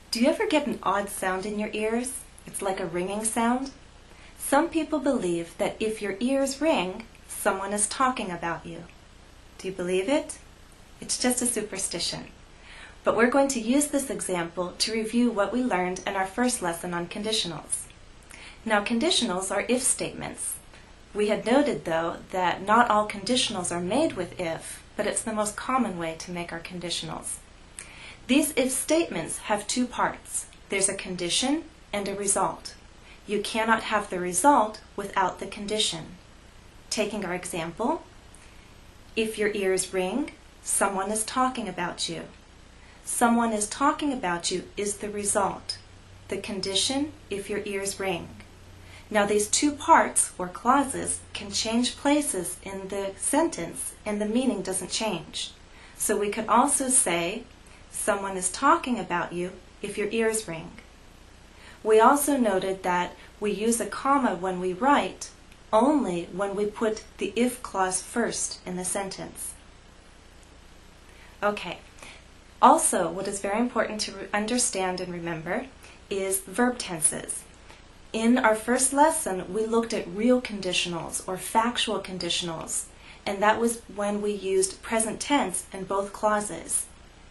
Do you ever get an odd sound in your ears? It's like a ringing sound. Some people believe that if your ears ring, someone is talking about you. Do you believe it? It's just a superstition. But we're going to use this example to review what we learned in our first lesson on conditionals. Now, conditionals are if statements. We had noted, though, that not all conditionals are made with if, but it's the most common way to make our conditionals. These if statements have two parts. There's a condition and a result. You cannot have the result without the condition. Taking our example, if your ears ring, someone is talking about you. Someone is talking about you is the result. The condition, if your ears ring. Now these two parts, or clauses, can change places in the sentence and the meaning doesn't change. So we could also say, someone is talking about you if your ears ring. We also noted that we use a comma when we write only when we put the if clause first in the sentence. Okay. Also, what is very important to understand and remember is verb tenses. In our first lesson, we looked at real conditionals or factual conditionals, and that was when we used present tense in both clauses.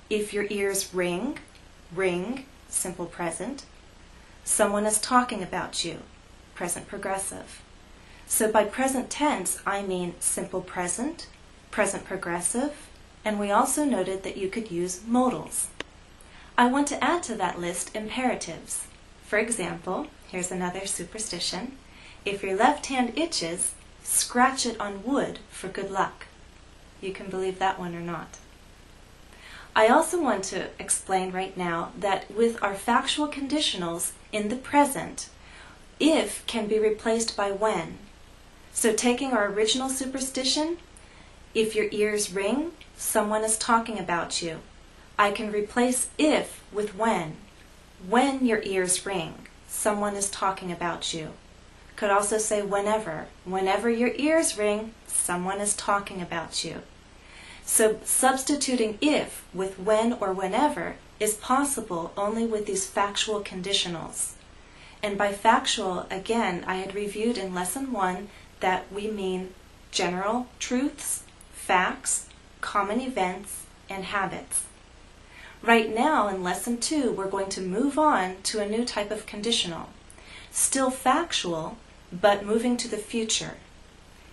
If your ears ring, ring, simple present. Someone is talking about you, present progressive. So by present tense, I mean simple present, present progressive, and we also noted that you could use modals. I want to add to that list imperatives. For example, here's another superstition. If your left hand itches, scratch it on wood for good luck. You can believe that one or not. I also want to explain right now that with our factual conditionals in the present, if can be replaced by when. So taking our original superstition, if your ears ring, someone is talking about you. I can replace if with when. When your ears ring, someone is talking about you. Could also say whenever. Whenever your ears ring, someone is talking about you. So substituting if with when or whenever is possible only with these factual conditionals. And by factual, again, I had reviewed in lesson 1 that we mean general truths, facts, common events, and habits. Right now in lesson 2, we're going to move on to a new type of conditional. Still factual, but moving to the future.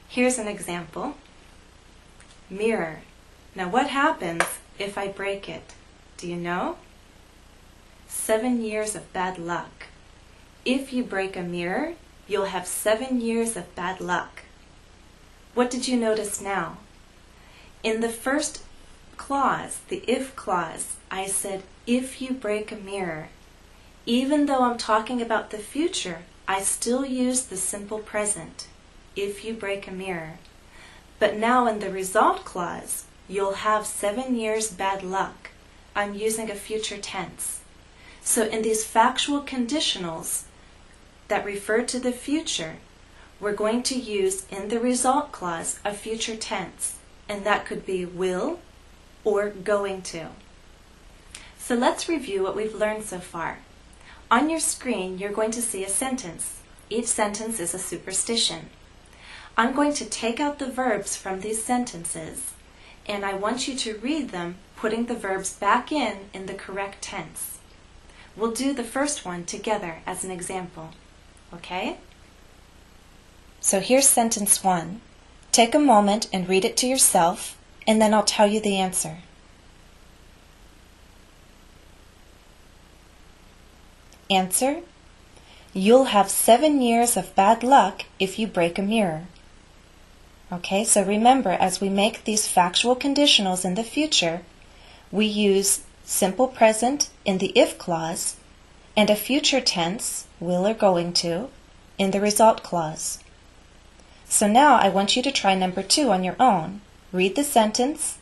Here's an example. Mirror. Now what happens if I break it? Do you know? 7 years of bad luck. If you break a mirror, you'll have 7 years of bad luck. What did you notice now? In the first clause, the if clause, I said, if you break a mirror. Even though I'm talking about the future, I still use the simple present, if you break a mirror. But now in the result clause, you'll have 7 years bad luck. I'm using a future tense. So in these factual conditionals that refer to the future, we're going to use in the result clause a future tense. And that could be will or going to. So let's review what we've learned so far. On your screen, you're going to see a sentence. Each sentence is a superstition. I'm going to take out the verbs from these sentences, and I want you to read them, putting the verbs back in the correct tense. We'll do the first one together as an example. Okay? So here's sentence 1. Take a moment and read it to yourself, and then I'll tell you the answer. Answer: you'll have 7 years of bad luck if you break a mirror. Okay, so remember, as we make these factual conditionals in the future, we use simple present in the if clause and a future tense, will or going to, in the result clause. So now I want you to try number 2 on your own. Read the sentence,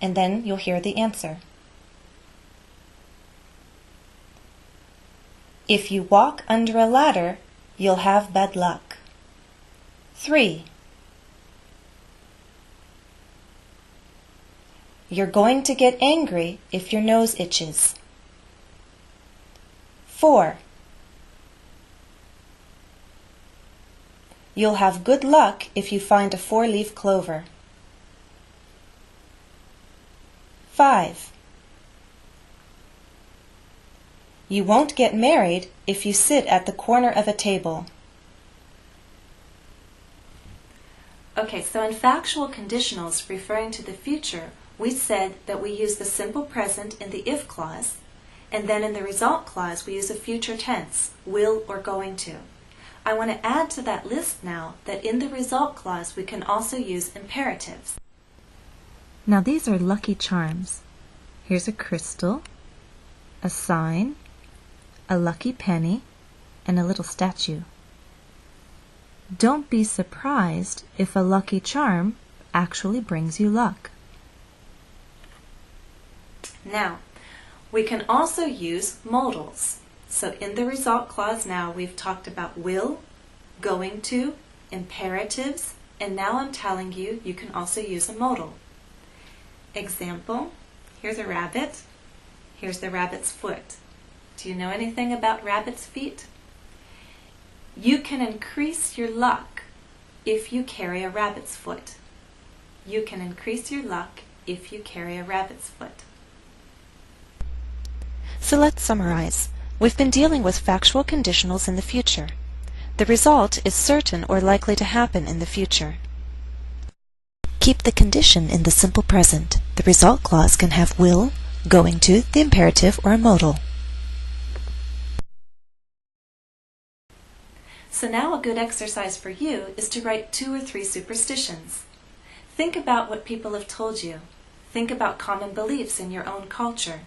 and then you'll hear the answer. If you walk under a ladder, you'll have bad luck. 3. You're going to get angry if your nose itches. 4. You'll have good luck if you find a 4-leaf clover. 5. You won't get married if you sit at the corner of a table. Okay, so in factual conditionals referring to the future, we said that we use the simple present in the if clause, and then in the result clause we use a future tense, will or going to. I want to add to that list now that in the result clause we can also use imperatives. Now these are lucky charms. Here's a crystal, a sign, a lucky penny, and a little statue. Don't be surprised if a lucky charm actually brings you luck. Now, we can also use modals. So in the result clause now we've talked about will, going to, imperatives, and now I'm telling you you can also use a modal. Example, here's a rabbit. Here's the rabbit's foot. Do you know anything about rabbit's feet? You can increase your luck if you carry a rabbit's foot. You can increase your luck if you carry a rabbit's foot. So let's summarize. We've been dealing with factual conditionals in the future. The result is certain or likely to happen in the future. Keep the condition in the simple present. The result clause can have will, going to, the imperative, or a modal. So now a good exercise for you is to write 2 or 3 superstitions. Think about what people have told you. Think about common beliefs in your own culture.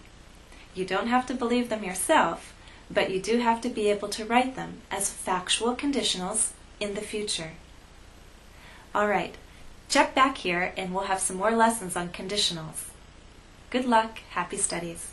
You don't have to believe them yourself, but you do have to be able to write them as factual conditionals in the future. Alright, check back here and we'll have some more lessons on conditionals. Good luck, happy studies.